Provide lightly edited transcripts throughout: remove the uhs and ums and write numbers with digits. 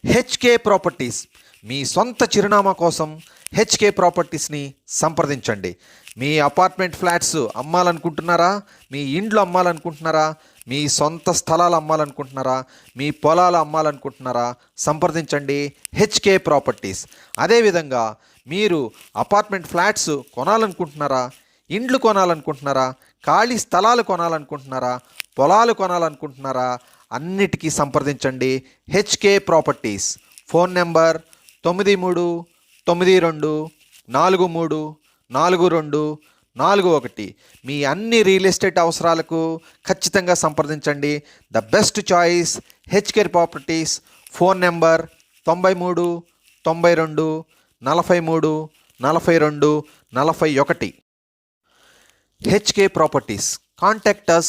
HK properties మీ సొంత చిరునామా కోసం హెచ్కే ప్రాపర్టీస్ని సంప్రదించండి. మీ అపార్ట్మెంట్ ఫ్లాట్స్ అమ్మాలనుకుంటున్నారా? మీ ఇండ్లు అమ్మాలనుకుంటున్నారా? మీ సొంత స్థలాలు అమ్మాలనుకుంటున్నారా? మీ పొలాలు అమ్మాలనుకుంటున్నారా? సంప్రదించండి హెచ్కే ప్రాపర్టీస్. అదేవిధంగా మీరు అపార్ట్మెంట్ ఫ్లాట్స్ కొనాలనుకుంటున్నారా? ఇండ్లు కొనాలనుకుంటున్నారా? ఖాళీ స్థలాలు కొనాలనుకుంటున్నారా? పొలాలు కొనాలనుకుంటున్నారా? అన్నిటికీ సంప్రదించండి హెచ్కే ప్రాపర్టీస్. Phone number 9343424241. మీ అన్ని రియల్ ఎస్టేట్ అవసరాలకు ఖచ్చితంగా సంప్రదించండి. The best choice HK properties. Phone number 9392434241. HK properties. Contact us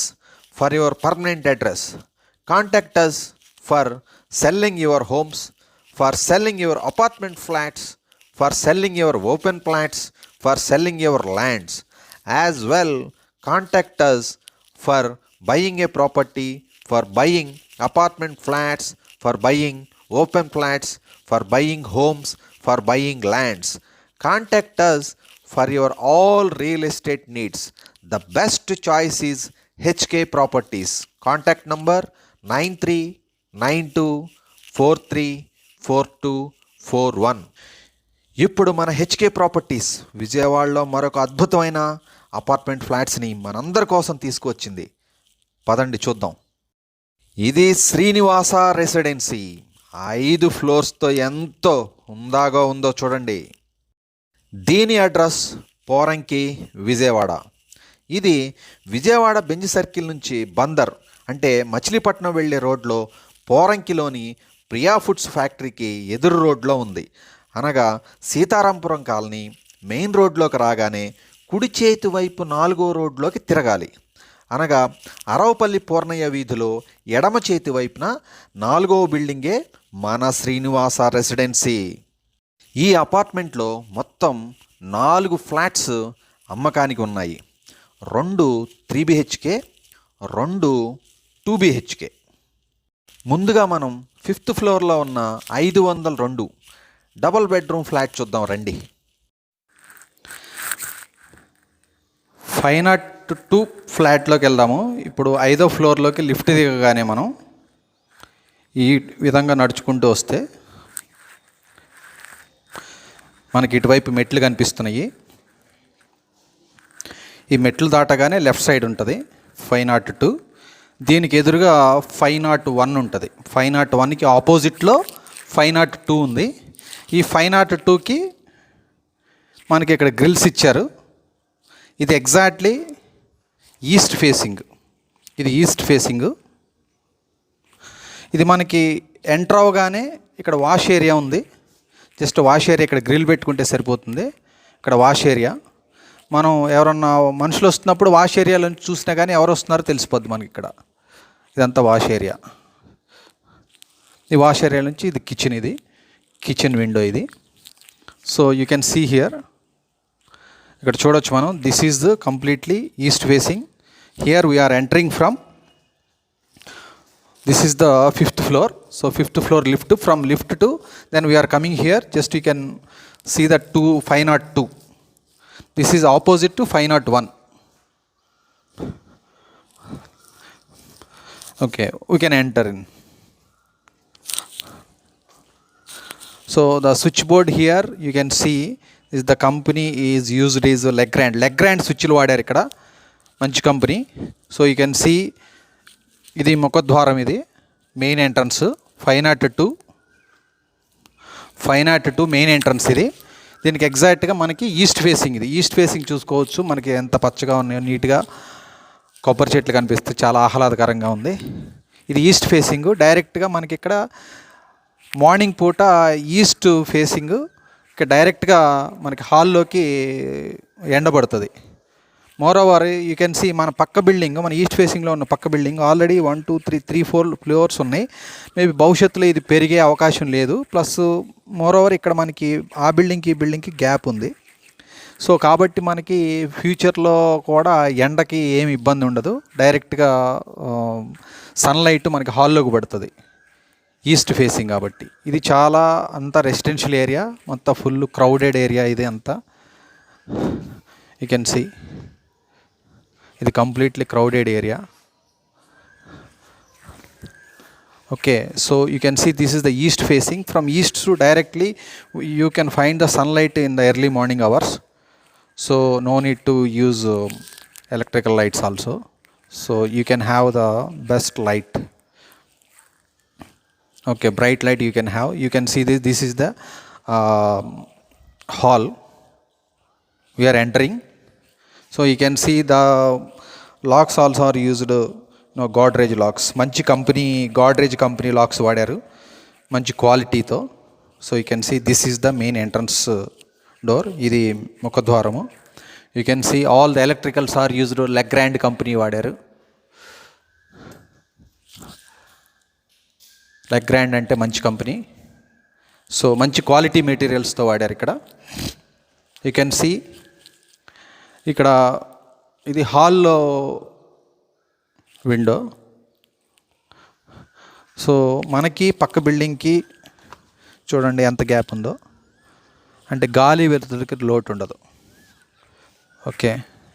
for your permanent address. Contact us for selling your homes, for selling your apartment flats, for selling your open flats, for selling your lands. As well, contact us for buying a property, for buying apartment flats, for buying open flats, for buying homes, for buying lands. Contact us for your all real estate needs. The best choice is HK Properties. Contact number 9392434241. ఇప్పుడు మన HK properties విజయవాడలో మరొక అద్భుతమైన apartment ఫ్లాట్స్ని మనందరి కోసం తీసుకువచ్చింది. పదండి చూద్దాం. ఇది శ్రీనివాస రెసిడెన్సీ. 5 ఫ్లోర్స్తో ఎంతో హుందాగా ఉందో చూడండి. దీని అడ్రస్ పోరంకి, విజయవాడ. ఇది విజయవాడ బెంజ్ సర్కిల్ నుంచి బందర్ అంటే మచిలీపట్నం వెళ్ళే రోడ్లో పోరంకిలోని ప్రియా ఫుడ్స్ ఫ్యాక్టరీకి ఎదురు రోడ్లో ఉంది. అనగా సీతారాంపురం కాలనీ మెయిన్ రోడ్లోకి రాగానే కుడి చేతి వైపు 4వ రోడ్లోకి తిరగాలి. అనగా అరవపల్లి పూర్ణయ్య వీధిలో ఎడమ చేతి వైపున 4వ బిల్డింగే మన శ్రీనివాస రెసిడెన్సీ. ఈ అపార్ట్మెంట్లో మొత్తం 4 ఫ్లాట్స్ అమ్మకానికి ఉన్నాయి. 2 3BHK, 2 2BHK. ముందుగా మనం 5th ఫ్లోర్లో ఉన్న 502 డబల్ బెడ్రూమ్ ఫ్లాట్ చూద్దాం రండి. 502 ఫ్లాట్లోకి వెళ్దాము. ఇప్పుడు 5వ ఫ్లోర్లోకి లిఫ్ట్ దిగగానే మనం ఈ విధంగా నడుచుకుంటూ వస్తే మనకి ఇటువైపు మెట్లు కనిపిస్తున్నాయి. ఈ మెట్లు దాటగానే లెఫ్ట్ సైడ్ ఉంటుంది 502. దీనికి ఎదురుగా 501 ఉంటుంది. 501కి ఆపోజిట్లో 502 ఉంది. ఈ 502కి మనకి ఇక్కడ గ్రిల్స్ ఇచ్చారు. ఇది ఎగ్జాక్ట్లీ ఈస్ట్ ఫేసింగ్. ఇది ఈస్ట్ ఫేసింగ్. ఇది మనకి ఎంటర్ అవగానే ఇక్కడ వాష్ ఏరియా ఉంది. జస్ట్ వాష్ ఏరియా ఇక్కడ గ్రిల్ పెట్టుకుంటే సరిపోతుంది. ఇక్కడ వాష్ ఏరియా. మనం ఎవరన్నా మనుషులు వస్తున్నప్పుడు వాష్ ఏరియాలో చూసినా కానీ ఎవరు వస్తున్నారో తెలిసిపోద్ది మనకి. ఇక్కడ ఇదంతా వాష్ ఏరియా. ఈ వాష్ ఏరియా నుంచి ఇది కిచెన్. ఇది కిచెన్ విండో ఇది. So you can see here. ఇక్కడ చూడొచ్చు మనం. This is the completely east facing. Here we're entering from. This is the 5th floor. So 5th floor lift. From lift to then we're coming here. Just you can see the 502. This is opposite to 501. Okay, we can enter in. So the switchboard here you can see is the company is used is Legrand. Legrand switchlu వాడారు ఇక్కడ. మంచి company. So you can see ఇది ముఖద్వారం. ఇది main entrance. 502 main entrance ఇది. దీనికి ఎగ్జాక్ట్గా మనకి ఈస్ట్ ఫేసింగ్. ఇది ఈస్ట్ ఫేసింగ్ చూసుకోవచ్చు. మనకి ఎంత పచ్చగా ఉన్నాయో, నీట్గా కొబ్బరి చెట్లు కనిపిస్తే చాలా ఆహ్లాదకరంగా ఉంది. ఇది ఈస్ట్ ఫేసింగ్. డైరెక్ట్గా మనకి ఇక్కడ మార్నింగ్ పూట ఈస్ట్ ఫేసింగ్. ఇక్కడ డైరెక్ట్గా మనకి హాల్లోకి ఎండబడుతుంది. మోరోవర్ యూ కెన్ సీ మన పక్క బిల్డింగ్, మన ఈస్ట్ ఫేసింగ్లో ఉన్న పక్క బిల్డింగ్ ఆల్రెడీ 1 2 3 3 4 ఫ్లోర్స్ ఉన్నాయి. మేబీ భవిష్యత్తులో ఇది పెరిగే అవకాశం లేదు. ప్లస్ మోరోవర్ ఇక్కడ మనకి ఆ బిల్డింగ్కి ఈ బిల్డింగ్కి గ్యాప్ ఉంది. సో కాబట్టి మనకి ఫ్యూచర్లో కూడా ఎండకి ఏమి ఇబ్బంది ఉండదు. డైరెక్ట్గా సన్లైట్ మనకి హాల్లోకి పడుతుంది. ఈస్ట్ ఫేసింగ్ కాబట్టి ఇది చాలా అంతా రెసిడెన్షియల్ ఏరియా, మొత్తం ఫుల్ క్రౌడెడ్ ఏరియా ఇది అంతా. యూ కెన్ సీ ఇది completely crowded area. Okay, so you can see this is the east facing. From east to directly you can find the sunlight in the early morning hours. So no need to use electrical lights also, so you can have the best light. Okay, bright light you can have. You can see this is the hall we are entering. So you can see the locks also are used, Godrej locks, manchi company Godrej company locks vadaru, manchi quality tho. So you can see this is the main entrance door, idi mukadwaramu. You can see all the electricals are used Legrand company వాడారు. Legrand అంటే మంచి company, so మంచి quality మెటీరియల్స్తో వాడారు ఇక్కడ. You can see ఇక్కడ ఇది హాల్లో window. So మనకి పక్క బిల్డింగ్కి చూడండి ఎంత గ్యాప్ ఉందో, అంటే గాలి వెలుతురికి లోటు ఉండదు. ఓకే,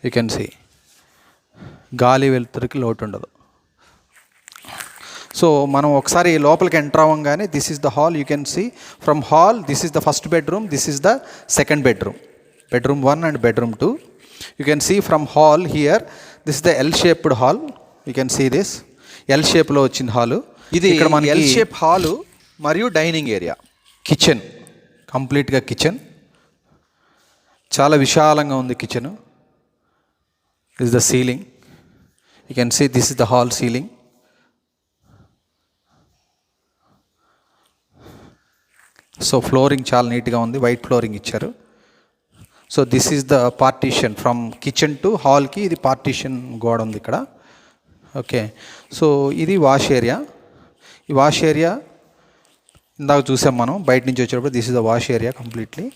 యూ కెన్ సీ గాలి వెలుతురికి లోటు ఉండదు. సో మనం ఒకసారి లోపలికి ఎంటర్ అవ్వగానే this is the hall. You can see from hall this is the first bedroom, this is the second bedroom, bedroom 1 and bedroom 2. You can see from hall here this is the L shaped hall. You can see this L షేప్లో వచ్చిన hall ఇది. ఇక్కడ మన L shape hall మరియు dining area, kitchen, కంప్లీట్గా kitchen, చాలా విశాలంగా ఉంది kitchen. This the ceiling, you can see this is the hall ceiling. So flooring చాలా నీట్గా ఉంది, వైట్ ఫ్లోరింగ్ ఇచ్చారు. So this is the partition from kitchen to హాల్కి, ఇది పార్టీషన్ గోడ ఉంది ఇక్కడ. ఓకే, సో ఇది వాష్ ఏరియా. ఈ వాష్ ఏరియా ఇందాక చూసాం మనం బయట నుంచి వచ్చేటప్పుడు. This is the wash area completely.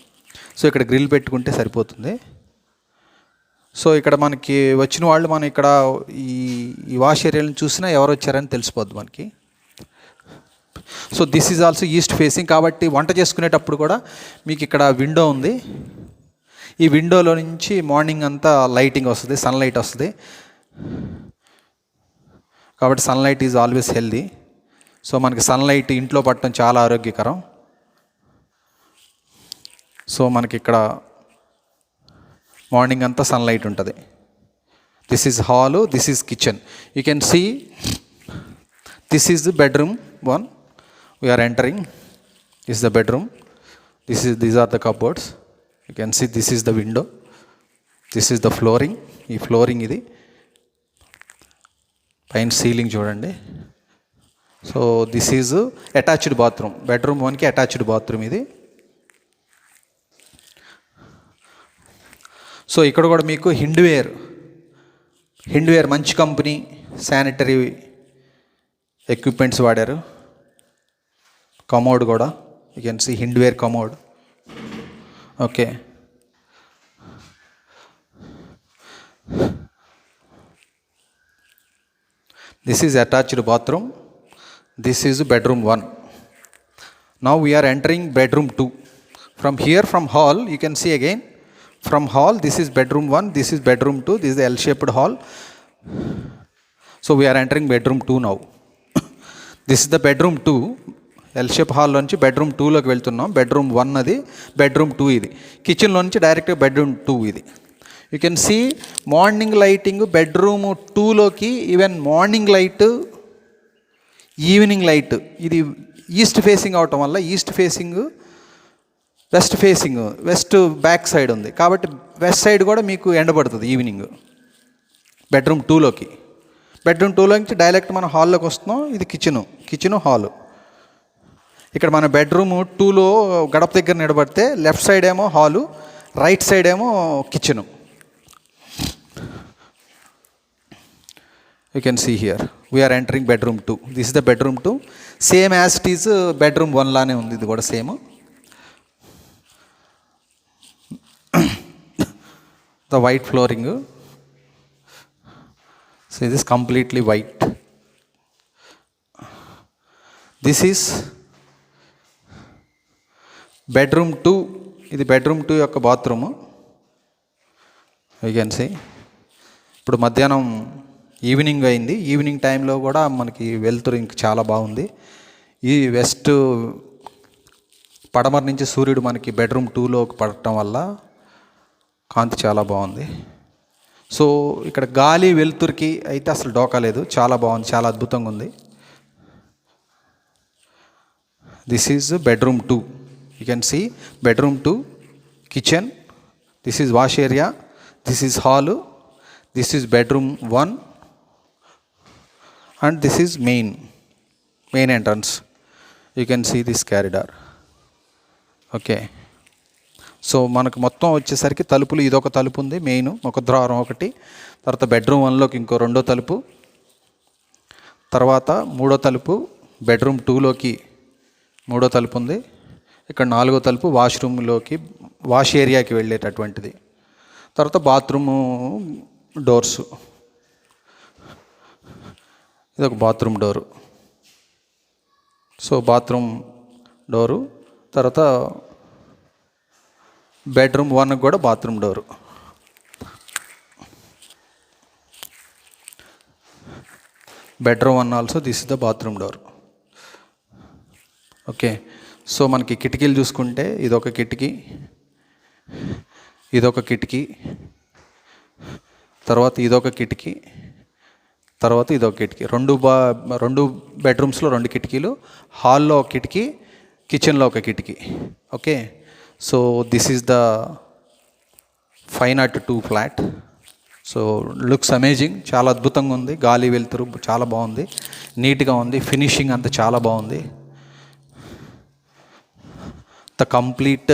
So ఇక్కడ గ్రిల్ పెట్టుకుంటే సరిపోతుంది. సో ఇక్కడ మనకి వచ్చిన వాళ్ళు మనం ఇక్కడ ఈ వాష్ ఏరియాలను చూసినా ఎవరు వచ్చారని తెలిసిపోద్ది మనకి. So this is also east facing కాబట్టి వంట చేసుకునేటప్పుడు కూడా మీకు ఇక్కడ విండో ఉంది. ఈ విండోలో నుంచి మార్నింగ్ అంతా లైటింగ్ వస్తుంది, సన్లైట్ వస్తుంది. కాబట్టి sunlight is always healthy. So మనకి సన్లైట్ ఇంట్లో పట్టడం చాలా ఆరోగ్యకరం. సో మనకి ఇక్కడ మార్నింగ్ అంతా సన్లైట్ ఉంటుంది. This is hall, this is kitchen. You can see this is the bedroom 1 we are entering. This is the bedroom. These are the cupboards. You can see this is the window. This is the flooring. ఈ flooring ఇది. పైన ceiling చూడండి. So this is attached bathroom, bedroom 1కి attached bathroom ఇది. So ఇక్కడ కూడా మీకు హిండ్వేర్ మంచి కంపెనీ శానిటరీ ఎక్విప్మెంట్స్ వాడారు. కమోడ్ కూడా you can see Hindware commode. Okay, this is attached bathroom. This is bedroom 1. Now we're entering bedroom 2. From here from hall you can see again from hall this is bedroom 1, this is bedroom 2, this is the L shaped hall. So we are entering bedroom 2 now. This is the bedroom 2, L shape hall నుంచి bedroom 2 లోకి వెళ్తున్నాం. bedroom 1 అది, bedroom 2 ఇది. Kitchen లో నుంచి direct bedroom 2 ఇది. You can see morning lighting bedroom 2 లోకి, even morning light, evening light. ఇది ఈస్ట్ ఫేసింగ్ అవటం వల్ల east facing west back side ఉంది కాబట్టి వెస్ట్ సైడ్ కూడా మీకు ఎండబడుతుంది ఈవినింగ్. బెడ్రూమ్ 2లోకి, బెడ్రూమ్ 2లో నుంచి డైరెక్ట్ మనం హాల్లోకి వస్తున్నాం. ఇది కిచెను హాలు. ఇక్కడ మన బెడ్రూమ్ 2లో గడప దగ్గర నిలబడితే లెఫ్ట్ సైడ్ ఏమో హాలు, రైట్ సైడ్ ఏమో kitchen. You can see here we're entering bedroom 2. This is the bedroom 2. Same as it is bedroom 1 లానే ఉంది ఇది కూడా same. The white flooring. So this is completely white. This is bedroom 2. ఇది bedroom 2 యొక్క bathroom. You can see. ఇప్పుడు మధ్యాహ్నం evening అయింది. Evening టైంలో కూడా మనకి వెలుతురు ఇంక చాలా బాగుంది. ఈ వెస్ట్ పడమర నుంచి సూర్యుడు మనకి బెడ్రూమ్ 2లోకి పడటం వల్ల కాంతి చాలా బాగుంది. సో ఇక్కడ గాలి వెలుతురికి అయితే అసలు డోకా లేదు. చాలా బాగుంది, చాలా అద్భుతంగా ఉంది. This is bedroom 2. You can see bedroom 2, kitchen, this is wash area, this is hall, this is bedroom 1 and this is main entrance. You can see this corridor. Okay, so మనకు మొత్తం వచ్చేసరికి తలుపులు, ఇదొక తలుపు ఉంది మెయిన్, ఒక ద్వారం ఒకటి, తర్వాత బెడ్రూమ్ 1లోకి ఇంకో రెండో తలుపు, తర్వాత మూడో తలుపు బెడ్రూమ్ 2లోకి మూడో తలుపు ఉంది. ఇక్కడ నాలుగో తలుపు వాష్రూమ్లోకి, వాష్ ఏరియాకి వెళ్ళేటటువంటిది. తర్వాత బాత్రూము డోర్సు, ఇదొక bathroom door. So bathroom door, తర్వాత బెడ్రూమ్ 1 కూడా bathroom door. Bedroom 1 also this is the bathroom door. Okay, so మనకి కిటికీలు చూసుకుంటే ఇదొక కిటికీ, ఇదొక కిటికీ, తర్వాత ఇదొక కిటికీ, తర్వాత ఇదొక కిటికీ. రెండు బెడ్రూమ్స్లో 2 కిటికీలు, హాల్లో ఒక కిటికీ, కిచెన్లో ఒక కిటికీ. Okay, so this is the 502 flat. So looks amazing, చాలా అద్భుతంగా ఉంది. గాలి వెలుతురు చాలా బాగుంది, నీట్గా ఉంది, ఫినిషింగ్ అంతా చాలా బాగుంది. ద కంప్లీట్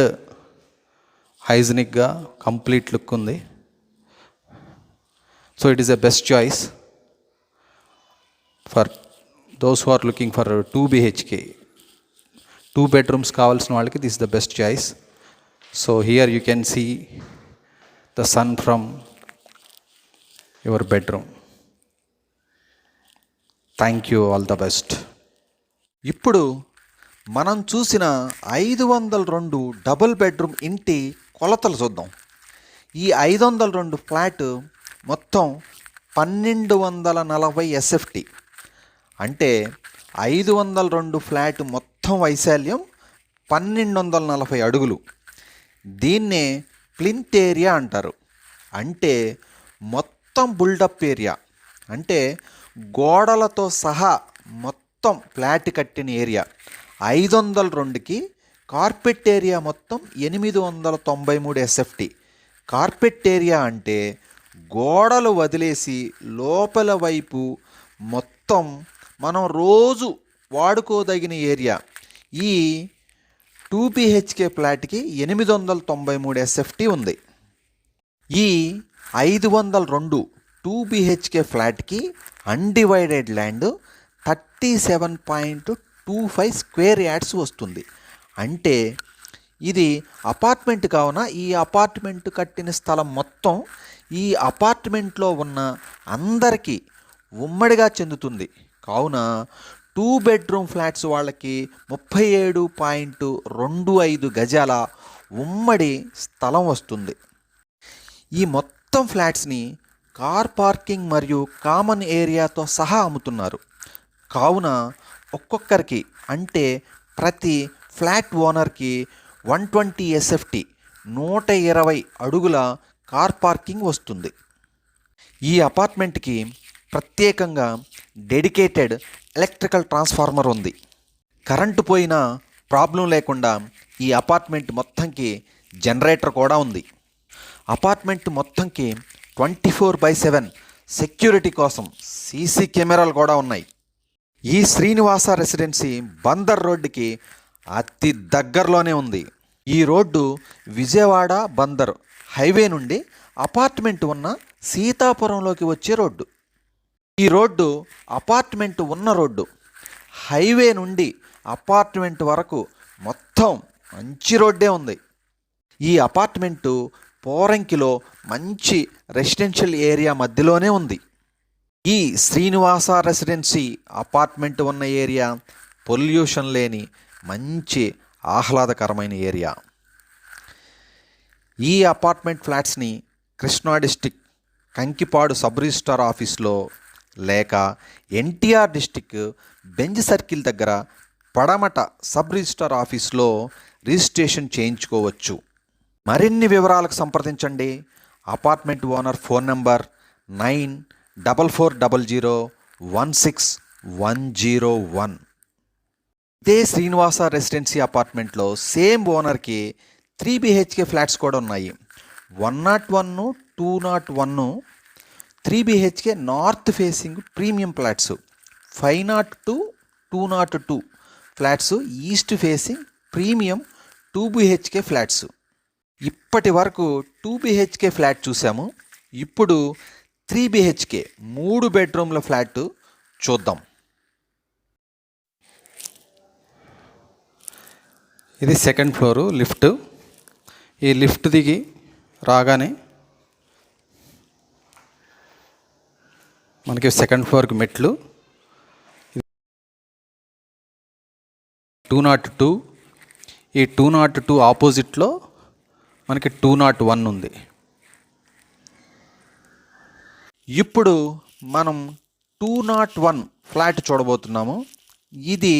హైజీనిక్గా కంప్లీట్ లుక్ ఉంది. So it is a best choice for those who are looking for 2 BHK, 2 bedrooms కావాల్సిన వాళ్ళకి this the best choice. So here you can see the sun from your bedroom. Thank you, all the best. ఇప్పుడు మనం చూసిన 502 double bedroom ఇంటి కొలతలు చూద్దాం. ఈ 502 flat మొత్తం 1240 SFT, అంటే 502 ఫ్లాట్ మొత్తం వైశాల్యం 1240 అడుగులు. దీన్నే ప్లింత్ ఏరియా అంటారు. అంటే మొత్తం బుల్డప్ ఏరియా, అంటే గోడలతో సహా మొత్తం ఫ్లాట్ కట్టిన ఏరియా. 502కి కార్పెట్ ఏరియా మొత్తం 893 SFT. కార్పెట్ ఏరియా అంటే గోడలు వదిలేసి లోపల వైపు మొత్తం మనం రోజు వాడుకోదగిన ఏరియా. ఈ 2 BHK ఫ్లాట్కి 893 SFT ఉంది. ఈ 502 2 BHK ఫ్లాట్కి అన్డివైడెడ్ ల్యాండ్ 37.25 స్క్వేర్ యార్డ్స్ వస్తుంది. అంటే ఇది అపార్ట్మెంట్ కావున ఈ అపార్ట్మెంట్ కట్టిన స్థలం మొత్తం ఈ అపార్ట్మెంట్లో ఉన్న అందరికీ ఉమ్మడిగా చెందుతుంది. కావున 2 బెడ్రూమ్ ఫ్లాట్స్ వాళ్ళకి 37.25 గజాల ఉమ్మడి స్థలం వస్తుంది. ఈ మొత్తం ఫ్లాట్స్ని కార్ పార్కింగ్ మరియు కామన్ ఏరియాతో సహా అమ్ముతున్నారు. కావున ఒక్కొక్కరికి, అంటే ప్రతి ఫ్లాట్ ఓనర్కి 120 SFT 120 అడుగుల కార్ పార్కింగ్ వస్తుంది. ఈ అపార్ట్మెంట్కి ప్రత్యేకంగా డెడికేటెడ్ ఎలక్ట్రికల్ ట్రాన్స్ఫార్మర్ ఉంది. కరెంటు పోయినా ప్రాబ్లం లేకుండా ఈ అపార్ట్మెంట్ మొత్తంకి జనరేటర్ కూడా ఉంది. అపార్ట్మెంట్ మొత్తంకి 24/7 సెక్యూరిటీ కోసం CC కెమెరాలు కూడా ఉన్నాయి. ఈ శ్రీనివాస రెసిడెన్సీ బందర్ రోడ్డుకి అతి దగ్గరలోనే ఉంది. ఈ రోడ్డు విజయవాడ బందర్ హైవే నుండి అపార్ట్మెంట్ ఉన్న సీతాపురంలోకి వచ్చే రోడ్డు. ఈ రోడ్డు అపార్ట్మెంట్ ఉన్న రోడ్డు. హైవే నుండి అపార్ట్మెంట్ వరకు మొత్తం మంచి రోడ్డే ఉంది. ఈ అపార్ట్మెంటు పోరంకిలో మంచి రెసిడెన్షియల్ ఏరియా మధ్యలోనే ఉంది. ఈ శ్రీనివాస రెసిడెన్సీ అపార్ట్మెంట్ ఉన్న ఏరియా పొల్యూషన్ లేని మంచి ఆహ్లాదకరమైన ఏరియా. ఈ అపార్ట్మెంట్ ఫ్లాట్స్ని Krishna district Kankipadu sub registrar ఆఫీస్లో లేక ఎన్టీఆర్ డిస్టిక్ బెంజ్ సర్కిల్ దగ్గర పడమట సబ్ రిజిస్ట్రార్ ఆఫీస్లో రిజిస్ట్రేషన్ చేయించుకోవచ్చు. మరిన్ని వివరాలకు సంప్రదించండి. Apartment owner phone number 9440160101. ఇదే శ్రీనివాస రెసిడెన్సీ అపార్ట్మెంట్లో సేమ్ ఓనర్కి 3 BHK ఫ్లాట్స్ కూడా ఉన్నాయి. 101, 201 3 BHK north facing premium flats. 502, 202 flats east facing premium 2 BHK flats. ఇప్పటి వరకు 2 BHK ఫ్లాట్ చూసాము. ఇప్పుడు 3 BHK 3 బెడ్రూమ్ల ఫ్లాట్ చూద్దాం. ఇది సెకండ్ ఫ్లోరు లిఫ్ట్. ఈ లిఫ్ట్ దిగి రాగానే మనకి సెకండ్ ఫ్లోర్కి మెట్లు. 202, ఈ 202 ఆపోజిట్లో మనకి 201 ఉంది. ఇప్పుడు మనం 201 ఫ్లాట్ చూడబోతున్నాము. ఇది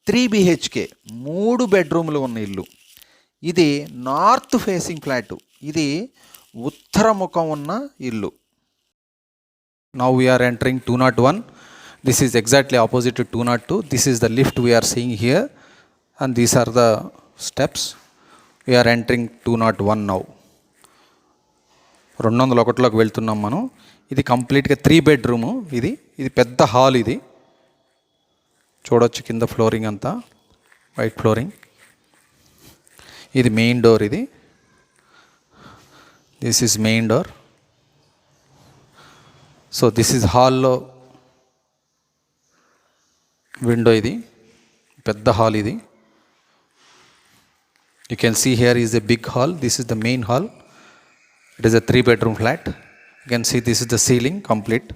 3 BHK 3 బెడ్రూమ్లు ఉన్న ఇల్లు. ఇది నార్త్ ఫేసింగ్ ఫ్లాట్. ఇది ఉత్తర ముఖం ఉన్న ఇల్లు. Now we are entering 201. This is exactly opposite to 202. This is the lift we are seeing here, and these are the steps. We are entering 201 now. 201లోకి వెళ్తున్నాం మనం. ఇది కంప్లీట్గా 3 బెడ్రూము. ఇది పెద్ద హాల్. ఇది చూడొచ్చు కింద ఫ్లోరింగ్ అంతా వైట్ ఫ్లోరింగ్. ఇది main door. This is main door. So this is హాల్లో విండో. ఇది పెద్ద హాల్. ఇది you can see here is a big hall. This is the main hall. It is a 3 bedroom flat. You can see this is the ceiling complete.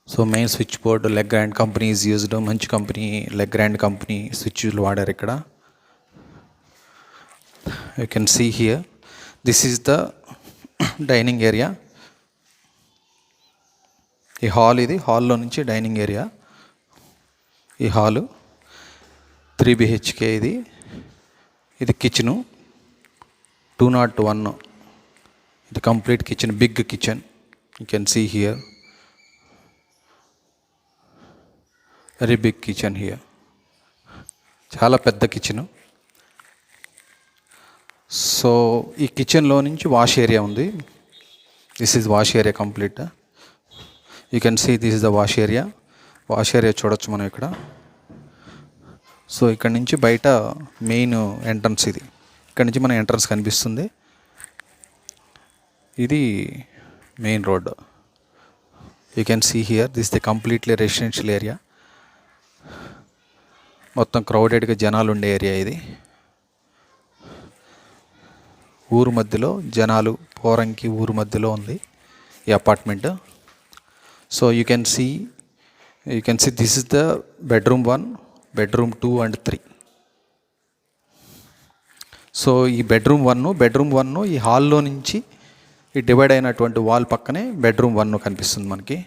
So main switch board Legrand company is used. మంచి company Legrand company స్విచ్లు వాడారు ఇక్కడ. You can see here, this is the dining area. ఈ hall. ఇది హాల్లో నుంచి dining area. ఈ hall 3 BHK. ఇది కిచెను 201. ఇది complete kitchen, big kitchen. You can see here very big kitchen here. చాలా పెద్ద కిచెను. సో ఈ కిచెన్లో నుంచి వాష్ ఏరియా ఉంది. This is wash area complete. You can see this is the wash area. Wash area చూడొచ్చు మనం ఇక్కడ. So ఇక్కడ నుంచి బయట మెయిన్ ఎంట్రన్స్. ఇక్కడ నుంచి మన ఎంట్రన్స్ కనిపిస్తుంది. ఇది main road. You can see here this the completely residential area. మొత్తం క్రౌడెడ్గా జనాలు ఉండే ఏరియా ఇది. ఊరు మధ్యలో జనాలు, పోరంకి ఊరు మధ్యలో ఉంది ఈ apartment. So you can see this is the bedroom 1, bedroom 2 and 3. So ఈ బెడ్రూమ్ 1 ఈ హాల్లో నుంచి ఈ డివైడ్ అయినటువంటి వాల్ పక్కనే బెడ్రూమ్ 1 కనిపిస్తుంది మనకి.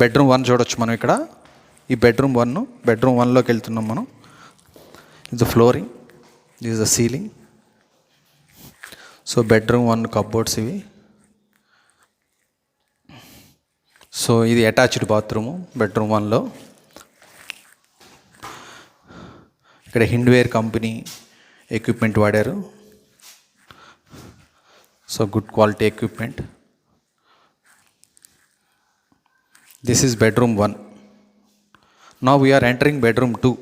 బెడ్రూమ్ 1 చూడొచ్చు మనం ఇక్కడ. ఈ బెడ్రూమ్ 1లోకి వెళ్తున్నాం మనం. ఇది flooring, this is the ceiling. So bedroom 1 cupboards ఇవి. సో ఇది అటాచ్డ్ బాత్రూము బెడ్రూమ్ 1లో. ఇక్కడ హిండ్వేర్ కంపెనీ ఎక్విప్మెంట్ వాడారు. So good quality equipment. This is bedroom 1. Now we're entering bedroom 2.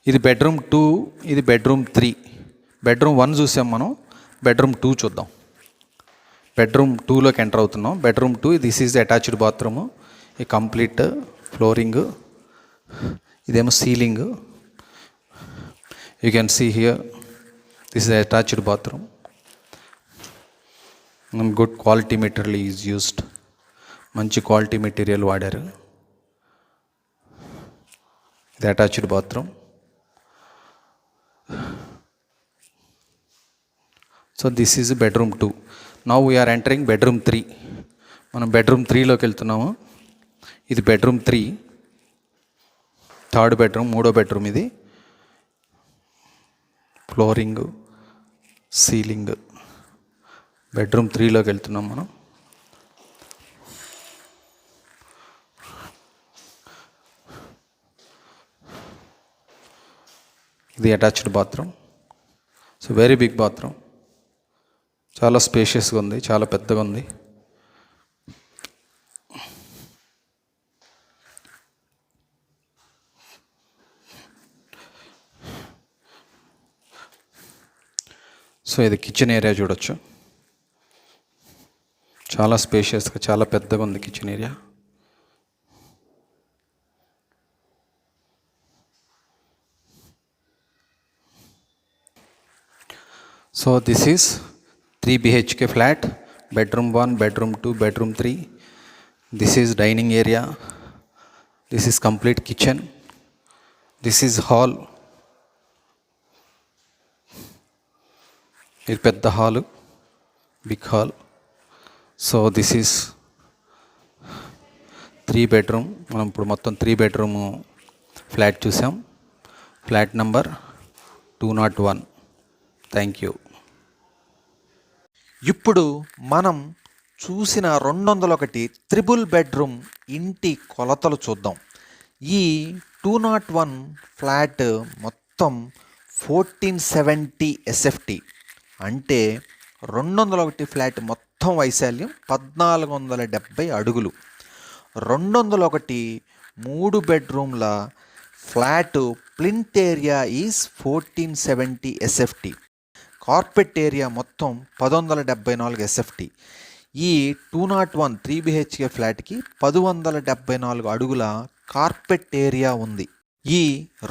ఇది బెడ్రూమ్ 2, ఇది బెడ్రూమ్ 3. బెడ్రూమ్ 1 చూసాం మనం. బెడ్రూమ్ 2 చూద్దాం. బెడ్రూమ్ 2లోకి ఎంటర్ అవుతున్నాం. Bedroom 2 this is attached bathroom. ఈ కంప్లీట్ ఫ్లోరింగ్. ఇదేమో ceiling. You can see here this is attached bathroom. Good quality material is used. మంచి క్వాలిటీ మెటీరియల్ వాడారు. ఇది attached bathroom. So this is bedroom 2. Now we're entering bedroom 3. మనం bedroom 3లోకి వెళ్తున్నాము. ఇది bedroom 3, third bedroom, మూడో bedroom. ఇది flooring, ceiling. Bedroom 3లోకి వెళ్తున్నాం మనం. ఇది attached bathroom. So very big bathroom. చాలా స్పేషియస్గా ఉంది, చాలా పెద్దగా ఉంది. సో ఇది కిచెన్ ఏరియా చూడొచ్చు. చాలా స్పేషియస్గా, చాలా పెద్దగా ఉంది kitchen area. So this is 3 BHK flat. Bedroom 1, bedroom 2, bedroom 3. This is dining area. This is complete kitchen. This is hall. ఇది పెద్ద hall, big hall. So this is 3 bedroom. మనం ఇప్పుడు మొత్తం 3 బెడ్రూమ్ ఫ్లాట్ చూసాం. Flat number 201. Thank you. ఇప్పుడు మనం చూసిన 201 triple bedroom ఇంటి కొలతలు చూద్దాం. ఈ 201 ఫ్లాట్ మొత్తం 1470 SFT, అంటే 201 ఫ్లాట్ మొత్తం వైశాల్యం 1470 అడుగులు. 201 3 బెడ్రూమ్ల flat plinth area is 1470 SFT. Carpet area మొత్తం 1174 SFT. ఈ 201 3 BHK ఫ్లాట్కి 1174 అడుగుల కార్పెట్ ఏరియా ఉంది. ఈ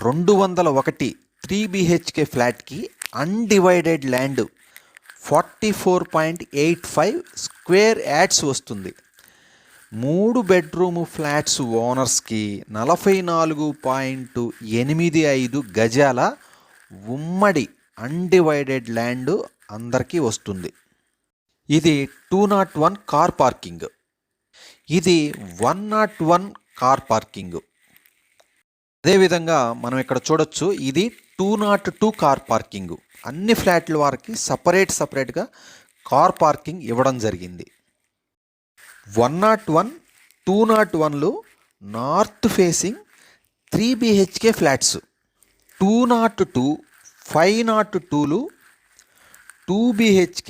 201 3 BHK ఫ్లాట్కి అన్డివైడెడ్ ల్యాండ్ 44.85 స్క్వేర్ యార్డ్స్ వస్తుంది. 3 బెడ్రూమ్ ఫ్లాట్స్ ఓనర్స్కి 44.85 గజాల ఉమ్మడి అన్డివైడెడ్ ల్యాండ్ అందరికీ వస్తుంది. ఇది 201 కార్ పార్కింగ్. ఇది 101 కార్ పార్కింగ్. అదేవిధంగా మనం ఇక్కడ చూడొచ్చు, ఇది 202 కార్ పార్కింగ్. అన్ని ఫ్లాట్ల వారికి సపరేట్గా కార్ పార్కింగ్ ఇవ్వడం జరిగింది. 101, 201లు నార్త్ ఫేసింగ్ 3 BHK ఫ్లాట్స్. 202, 502లు 2 BHK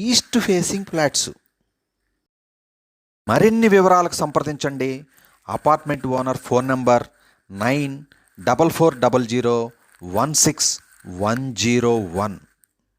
ఈస్ట్ ఫేసింగ్ ఫ్లాట్స్. మరిన్ని వివరాలకు సంప్రదించండి. Apartment owner phone number 9440016101.